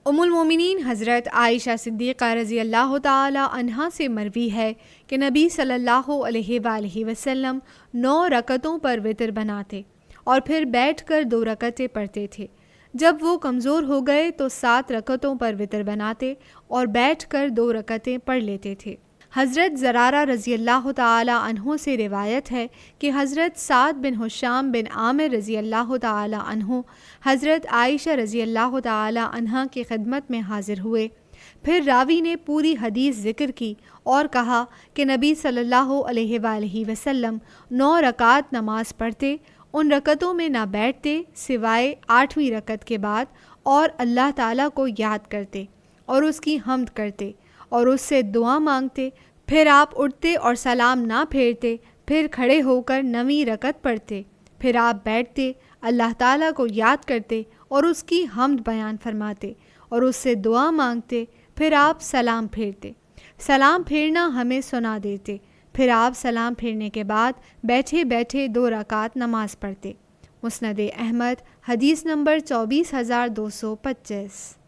ام المومنین حضرت عائشہ صدیقہ رضی اللہ تعالی عنہا سے مروی ہے کہ نبی صلی اللہ علیہ وآلہ وسلم 9 رکعتوں پر وتر بناتے اور پھر بیٹھ کر 2 رکعتیں پڑھتے تھے۔ جب وہ کمزور ہو گئے تو 7 رکعتوں پر وتر بناتے اور بیٹھ کر 2 رکعتیں پڑھ لیتے تھے۔ حضرت زرارہ رضی اللہ تعالی عنہ سے روایت ہے کہ حضرت سعد بن ہشام بن عامر رضی اللہ تعالی عنہ حضرت عائشہ رضی اللہ تعالی عنہا کی خدمت میں حاضر ہوئے۔ پھر راوی نے پوری حدیث ذکر کی اور کہا کہ نبی صلی اللہ علیہ وآلہ وسلم 9 رکعت نماز پڑھتے، ان رکعتوں میں نہ بیٹھتے سوائے 8ویں رکعت کے بعد، اور اللہ تعالیٰ کو یاد کرتے اور اس کی حمد کرتے اور اس سے دعا مانگتے۔ پھر آپ اٹھتے اور سلام نہ پھیرتے، پھر کھڑے ہو کر 9ویں رکعت پڑھتے، پھر آپ بیٹھتے، اللہ تعالیٰ کو یاد کرتے اور اس کی حمد بیان فرماتے اور اس سے دعا مانگتے، پھر آپ سلام پھیرتے۔ سلام پھیرنا ہمیں سنا دیتے، پھر آپ سلام پھیرنے کے بعد بیٹھے بیٹھے 2 رکعت نماز پڑھتے۔ مسند احمد حدیث نمبر 24225۔